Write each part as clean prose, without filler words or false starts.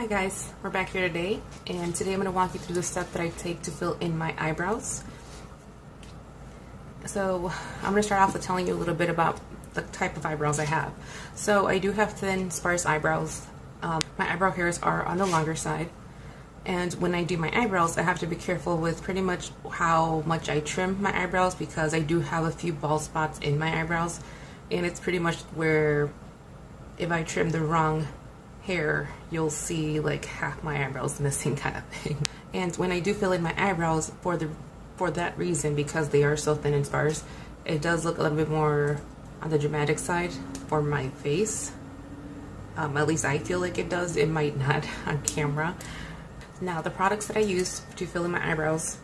Hi guys, we're back here today, and today I'm going to walk you through the step that I take to fill in my eyebrows. So I'm going to start off with telling you a little bit about the type of eyebrows I have. So I do have thin, sparse eyebrows. My eyebrow hairs are on the longer side, and when I do my eyebrows, I have to be careful with pretty much how much I trim my eyebrows, because I do have a few bald spots in my eyebrows, and it's pretty much where if I trim the wrong hair, you'll see like half my eyebrows missing, kind of thing. And when I do fill in my eyebrows, for that reason, because they are so thin and sparse, it does look a little bit more on the dramatic side for my face. At least I feel like it does. It might not on camera. Now, the products that I use to fill in my eyebrows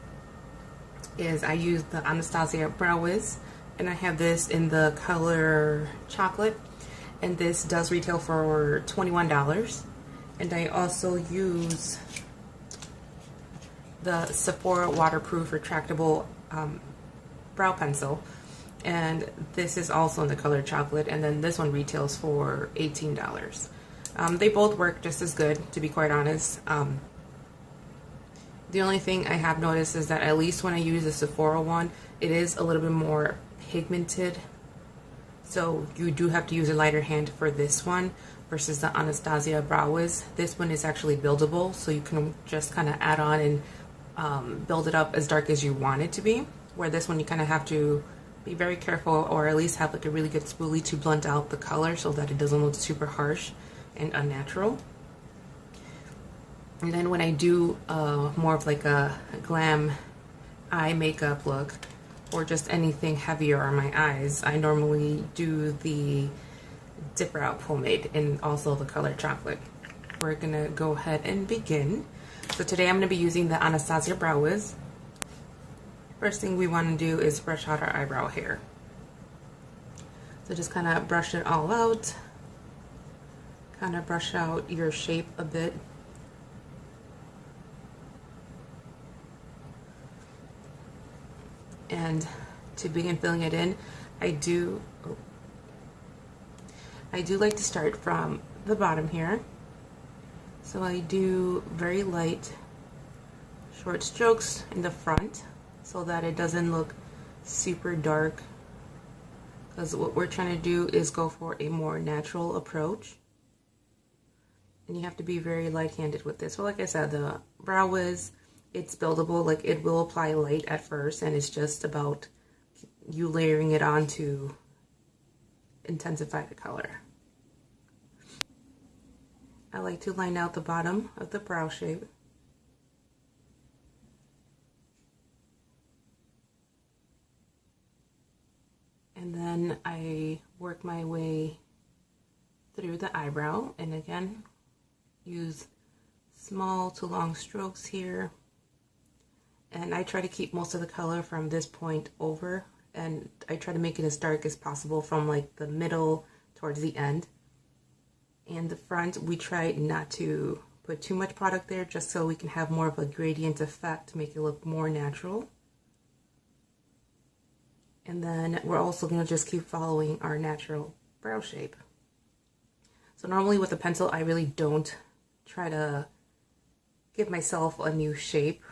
is I use the Anastasia Brow Wiz, and I have this in the color chocolate, and this does retail for $21. And I also use the Sephora waterproof retractable brow pencil, and this is also in the color chocolate, and then this one retails for $18. They both work just as good, to be quite honest. The only thing I have noticed is that at least when I use the Sephora one, it is a little bit more pigmented. So you do have to use a lighter hand for this one versus the Anastasia Brow Wiz. This one is actually buildable, so you can just kind of add on and build it up as dark as you want it to be. Where this one, you kind of have to be very careful, or at least have like a really good spoolie to blend out the color so that it doesn't look super harsh and unnatural. And then when I do more of like a glam eye makeup look, or just anything heavier on my eyes, I normally do the Dip Brow pomade and also the color chocolate. We're gonna go ahead and begin. So today I'm gonna be using the Anastasia Brow Wiz. First thing we want to do is brush out our eyebrow hair. So just kind of brush it all out. Kind of brush out your shape a bit. And to begin filling it in, I do like to start from the bottom here. So I do very light, short strokes in the front so that it doesn't look super dark, because what we're trying to do is go for a more natural approach. And you have to be very light-handed with this. So like I said, the Brow Wiz, it's buildable. Like, it will apply light at first, and it's just about you layering it on to intensify the color. I like to line out the bottom of the brow shape. And then I work my way through the eyebrow, and again, use small to long strokes here. And I try to keep most of the color from this point over, and I try to make it as dark as possible from like the middle towards the end. And the front, we try not to put too much product there, just so we can have more of a gradient effect to make it look more natural. And then we're also going to just keep following our natural brow shape. So normally with a pencil, I really don't try to give myself a new shape,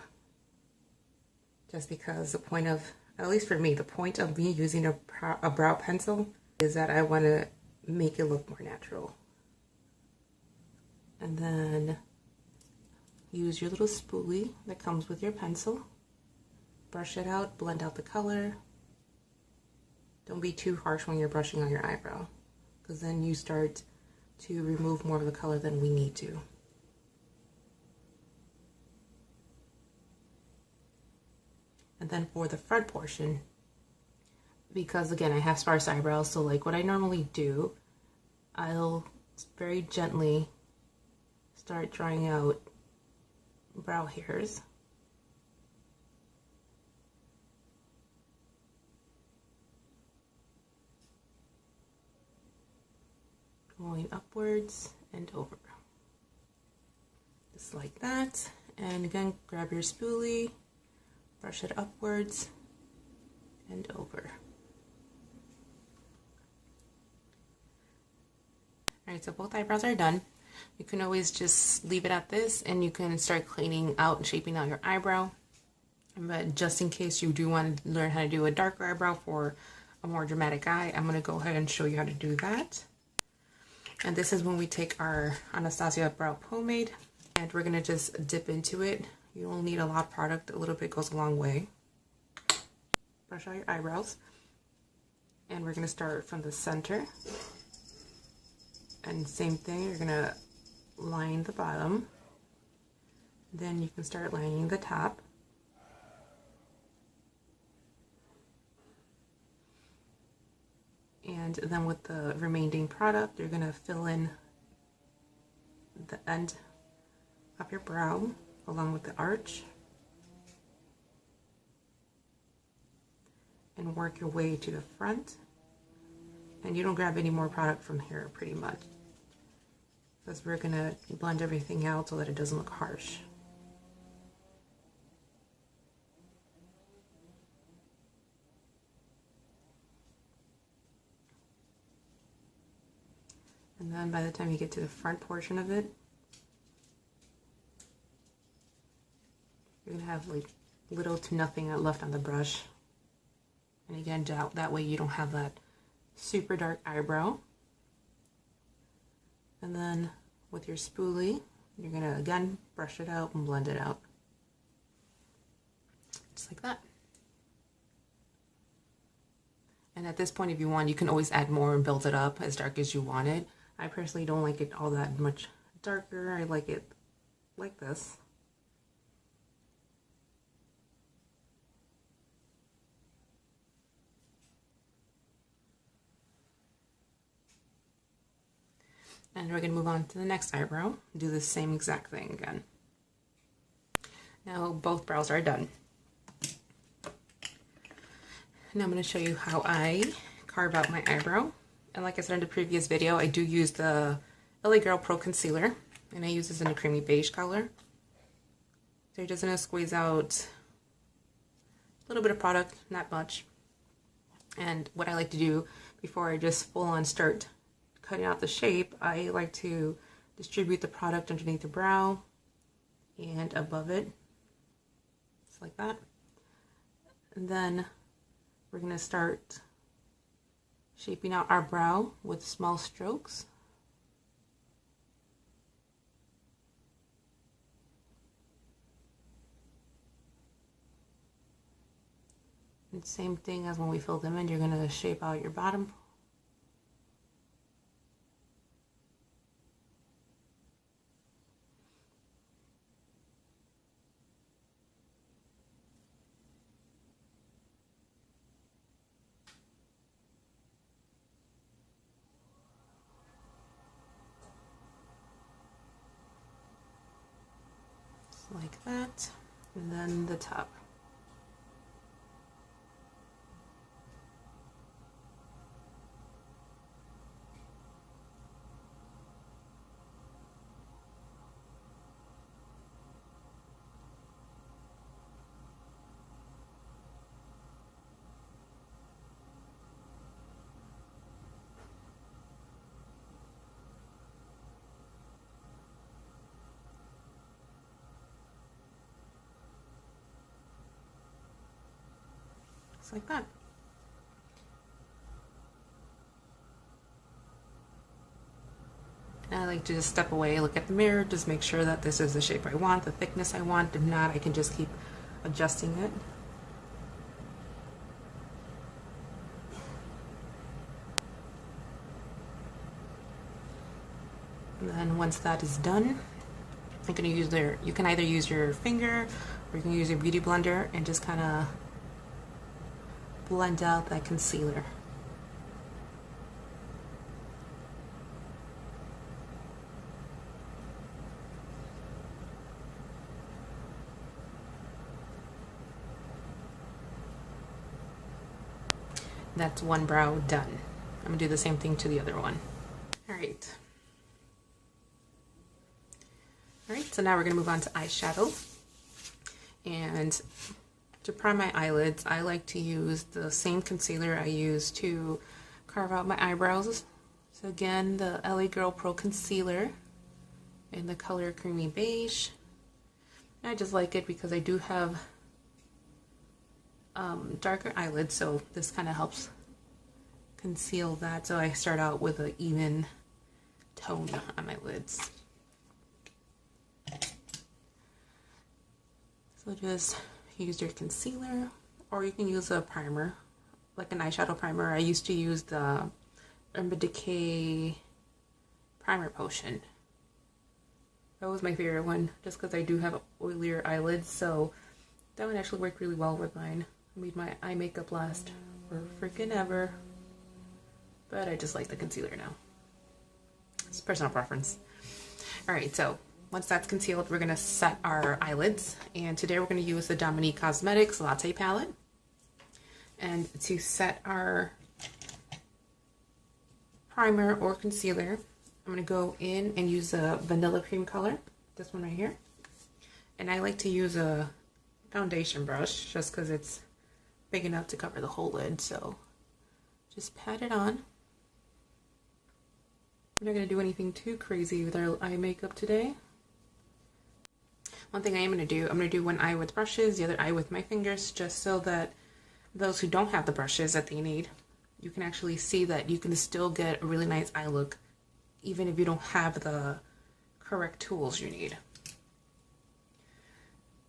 just because the point of, at least for me, the point of me using a brow pencil is that I want to make it look more natural. And then use your little spoolie that comes with your pencil. Brush it out, blend out the color. Don't be too harsh when you're brushing on your eyebrow, because then you start to remove more of the color than we need to. And then for the front portion, because again, I have sparse eyebrows, so like what I normally do, I'll very gently start drawing out brow hairs. Going upwards and over. Just like that. And again, grab your spoolie, brush it upwards and over. Alright, so both eyebrows are done. You can always just leave it at this and you can start cleaning out and shaping out your eyebrow. But just in case you do want to learn how to do a darker eyebrow for a more dramatic eye, I'm going to go ahead and show you how to do that. And this is when we take our Anastasia brow pomade and we're going to just dip into it. You don't need a lot of product, a little bit goes a long way. Brush out your eyebrows. And we're going to start from the center. And same thing, you're going to line the bottom. Then you can start lining the top. And then with the remaining product, you're going to fill in the end of your brow along with the arch. And work your way to the front. And you don't grab any more product from here pretty much. Because we're going to blend everything out so that it doesn't look harsh. And then by the time you get to the front portion of it, you're going to have like little to nothing left on the brush. And again, that way you don't have that super dark eyebrow. And then with your spoolie, you're going to again brush it out and blend it out. Just like that. And at this point, if you want, you can always add more and build it up as dark as you want it. I personally don't like it all that much darker. I like it like this. And we're going to move on to the next eyebrow. Do the same exact thing again. Now both brows are done. Now I'm going to show you how I carve out my eyebrow. And like I said in the previous video, I do use the LA Girl Pro Concealer. And I use this in a creamy beige color. So you're just going to squeeze out a little bit of product, not much. And what I like to do before I just full on start cutting out the shape, I like to distribute the product underneath the brow and above it, just like that. And then we're going to start shaping out our brow with small strokes. And same thing as when we fill them in, you're going to shape out your bottom. Like that, and then the top. Just like that. And I like to just step away, look at the mirror, just make sure that this is the shape I want, the thickness I want. If not, I can just keep adjusting it. And then once that is done, I'm going to use you can either use your finger or you can use your beauty blender and just kind of blend out that concealer. That's one brow done. I'm gonna do the same thing to the other one. Alright, so now we're gonna move on to eyeshadow. And to prime my eyelids, I like to use the same concealer I use to carve out my eyebrows. So again, the LA Girl Pro Concealer. in the color Creamy Beige. I just like it because I do have darker eyelids, so this kind of helps conceal that. So I start out with an even tone on my lids. So just use your concealer, or you can use a primer, like an eyeshadow primer. I used to use the Urban Decay Primer Potion. That was my favorite one, just because I do have oilier eyelids, so that one actually worked really well with mine. It made my eye makeup last for freaking ever. But I just like the concealer now. It's personal preference. Alright, so once that's concealed, we're going to set our eyelids. And today we're going to use the Dominique Cosmetics Latte Palette. And to set our primer or concealer, I'm going to go in and use a vanilla cream color, this one right here. And I like to use a foundation brush just because it's big enough to cover the whole lid. So just pat it on. We're not going to do anything too crazy with our eye makeup today. One thing I am going to do, I'm going to do one eye with brushes, the other eye with my fingers, just so that those who don't have the brushes that they need, you can actually see that you can still get a really nice eye look even if you don't have the correct tools you need.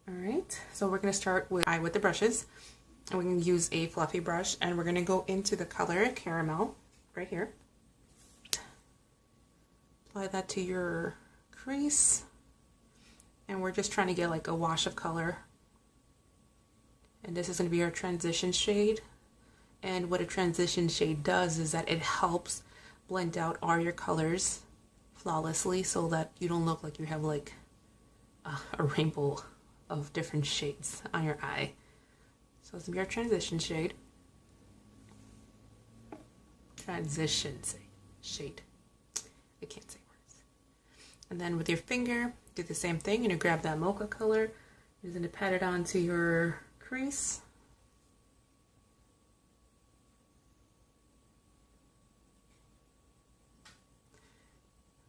Alright, so we're going to start with eye with the brushes. And we're going to use a fluffy brush, and we're going to go into the color Caramel right here. Apply that to your crease. And we're just trying to get like a wash of color. And this is going to be our transition shade. And what a transition shade does is that it helps blend out all your colors flawlessly so that you don't look like you have like a rainbow of different shades on your eye. So it's going to be our transition shade. Transition shade. I can't say words. And then with your finger, do the same thing. You're going to grab that mocha color. You're going to pat it onto your crease.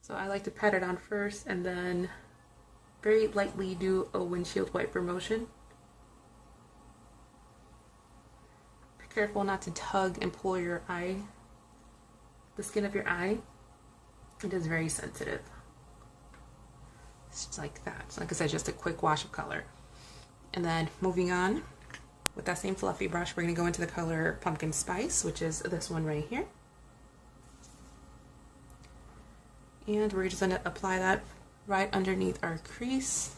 So I like to pat it on first and then very lightly do a windshield wiper motion. Be careful not to tug and pull your eye, the skin of your eye. It is very sensitive. It's like that. So like I said, just a quick wash of color. And then moving on, with that same fluffy brush, we're going to go into the color Pumpkin Spice, which is this one right here. And we're just going to apply that right underneath our crease.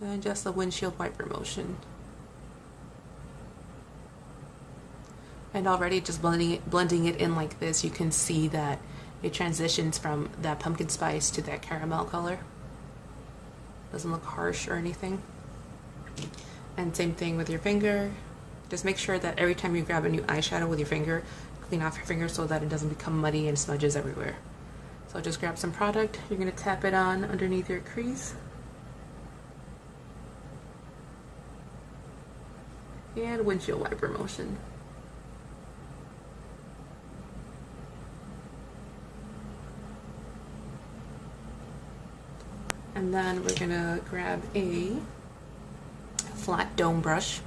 And just a windshield wiper motion. And already just blending it in like this, you can see that it transitions from that pumpkin spice to that caramel color. Doesn't look harsh or anything. And same thing with your finger. Just make sure that every time you grab a new eyeshadow with your finger, clean off your finger so that it doesn't become muddy and smudges everywhere. So just grab some product, you're going to tap it on underneath your crease. And windshield wiper motion. And then we're going to grab a flat dome brush.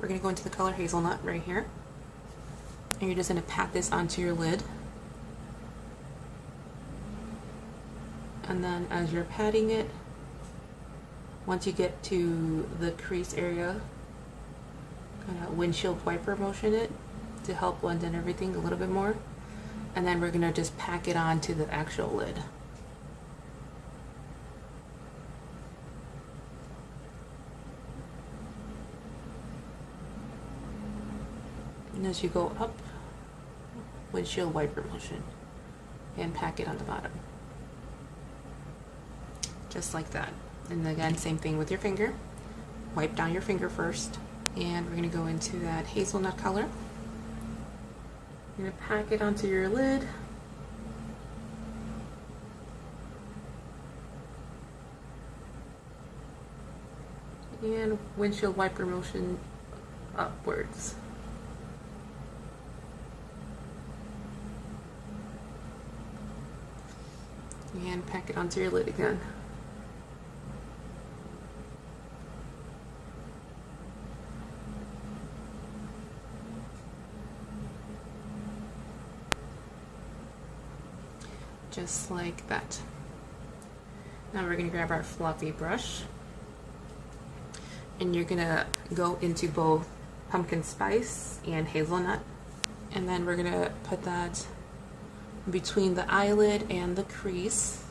We're going to go into the color Hazelnut right here. And you're just going to pat this onto your lid. And then as you're patting it, once you get to the crease area, kind of windshield wiper motion it to help blend in everything a little bit more. And then we're going to just pack it onto the actual lid. And as you go up, windshield wiper motion, and pack it on the bottom. Just like that. And again, same thing with your finger. Wipe down your finger first, and we're going to go into that hazelnut color. You're going to pack it onto your lid. And windshield wiper motion upwards. And pack it onto your lid again. Just like that. Now we're going to grab our fluffy brush, and you're going to go into both pumpkin spice and hazelnut, and then we're going to put that between the eyelid and the crease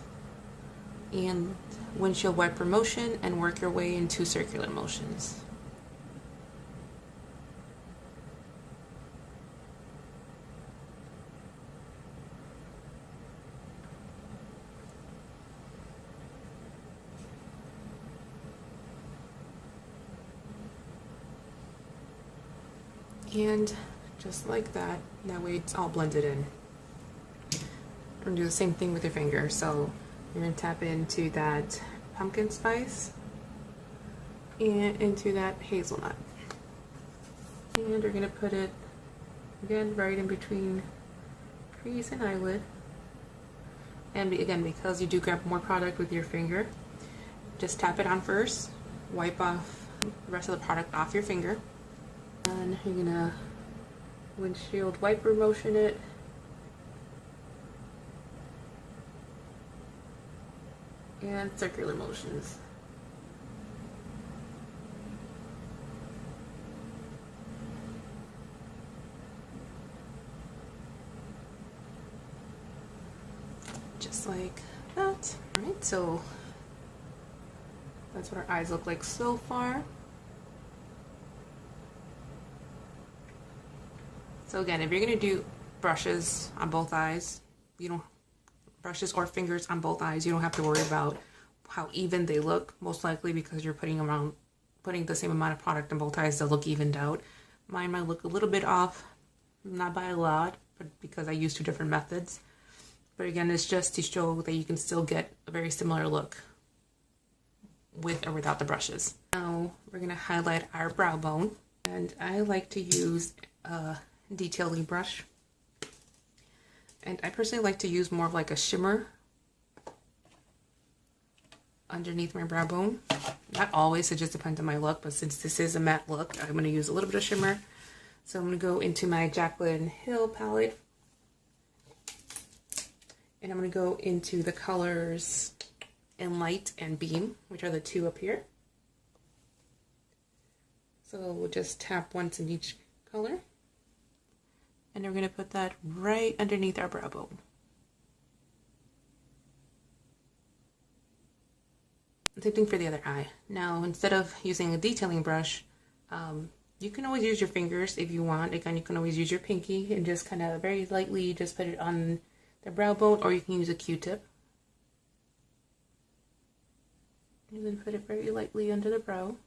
and windshield wiper motion, and work your way into circular motions. And just like that, that way it's all blended in. We're gonna do the same thing with your finger. So you're gonna tap into that pumpkin spice and into that hazelnut. And we're gonna put it again right in between crease and eyelid. And again, because you do grab more product with your finger, just tap it on first, wipe off the rest of the product off your finger. And you're gonna windshield wiper motion it. And circular motions. Just like that. Alright, so that's what our eyes look like so far. So again, if you're gonna do brushes on both eyes, brushes or fingers on both eyes, you don't have to worry about how even they look, most likely because you're putting the same amount of product on both eyes, they'll look evened out. Mine might look a little bit off, not by a lot, but because I use two different methods. But again, it's just to show that you can still get a very similar look with or without the brushes. Now we're gonna highlight our brow bone, and I like to use a detailing brush. And I personally like to use more of like a shimmer underneath my brow bone. Not always, it just depends on my look, but since this is a matte look, I'm going to use a little bit of shimmer. So I'm going to go into my Jaclyn Hill palette, and I'm going to go into the colors in Light and Beam, which are the two up here. So we'll just tap once in each color. And we're going to put that right underneath our brow bone. Same thing for the other eye. Now, instead of using a detailing brush, you can always use your fingers if you want. Again, you can always use your pinky and just kind of very lightly just put it on the brow bone, or you can use a Q-tip. And then put it very lightly under the brow.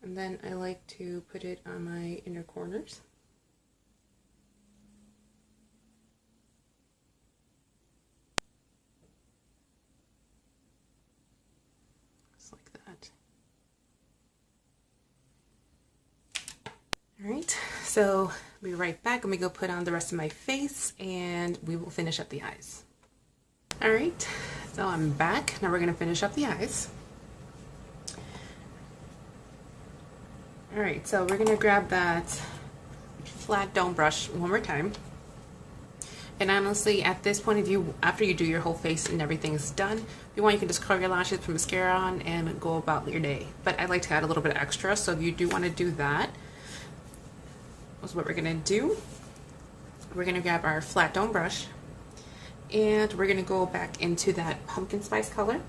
And then I like to put it on my inner corners. Just like that. Alright, so I'll be right back. Let me go put on the rest of my face and we will finish up the eyes. Alright, so I'm back. Now we're going to finish up the eyes. Alright, so we're going to grab that flat dome brush one more time. And honestly, at this point, after you do your whole face and everything is done, if you want, you can just curl your lashes, put mascara on, and go about your day. But I like to add a little bit extra, so if you do want to do that, that's what we're going to do. We're going to grab our flat dome brush, and we're going to go back into that pumpkin spice color.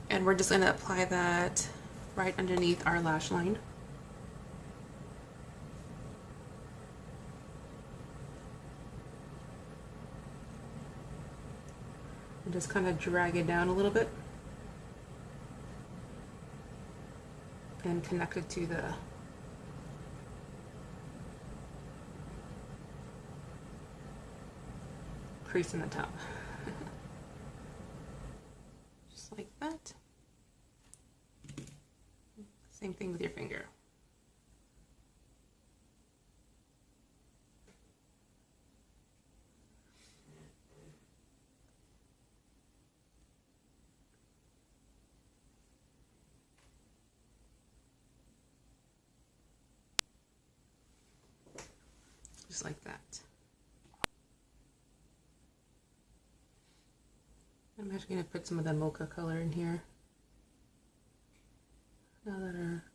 And we're just going to apply that right underneath our lash line. And just kind of drag it down a little bit and connect it to the crease in the top. Just like that. Same thing with your finger. just like that. I'm actually going to put some of that mocha color in here. Now that our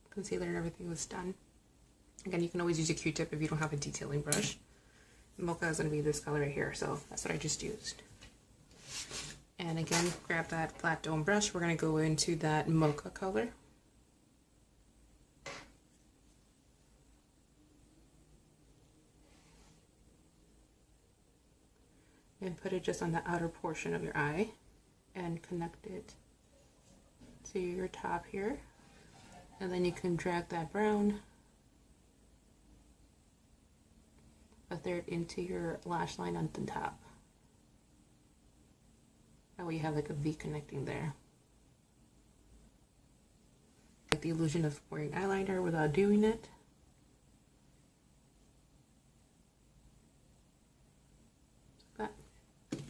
concealer and everything was done. Again, you can always use a Q-tip if you don't have a detailing brush. Mocha is going to be this color right here, so that's what I just used. And again, grab that flat dome brush. We're going to go into that mocha color. And put it just on the outer portion of your eye and connect it to your top here. And then you can drag that brown a third into your lash line on the top. That way you have like a V connecting there. Like the illusion of wearing eyeliner without doing it. Like that.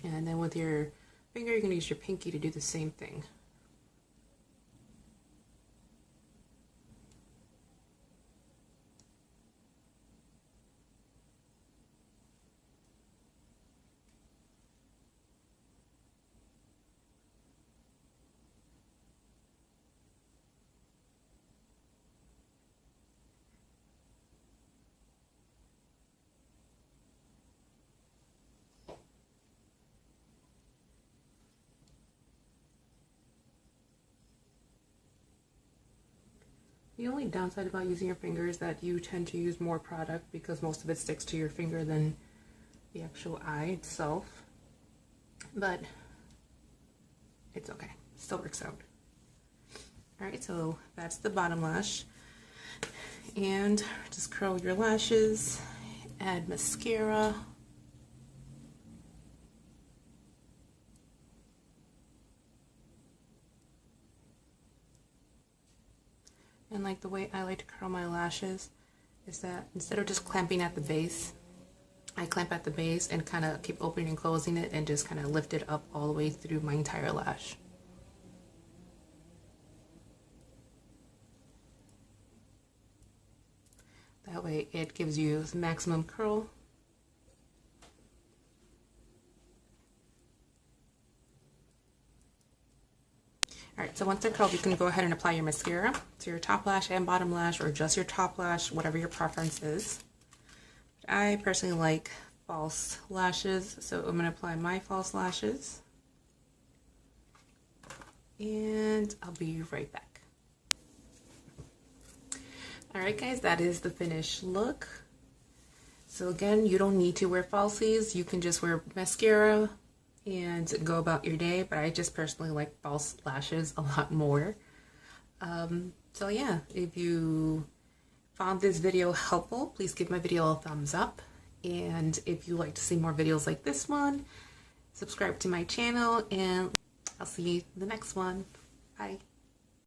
And then with your finger, you're going to use your pinky to do the same thing. The only downside about using your finger is that you tend to use more product because most of it sticks to your finger than the actual eye itself. But it's okay. Still works out. Alright, so that's the bottom lash. And just curl your lashes, add mascara. And like the way I like to curl my lashes is that instead of just clamping at the base, I clamp at the base and kind of keep opening and closing it and just kind of lift it up all the way through my entire lash. That way it gives you maximum curl. Alright, so once they're curled, you can go ahead and apply your mascara to your top lash and bottom lash, or just your top lash, whatever your preference is. I personally like false lashes, so I'm going to apply my false lashes. And I'll be right back. Alright guys, that is the finished look. So again, you don't need to wear falsies. You can just wear mascara and go about your day, but I just personally like false lashes a lot more. So yeah, if you found this video helpful, please give my video a thumbs up. And if you like to see more videos like this one, subscribe to my channel, and I'll see you in the next one. Bye.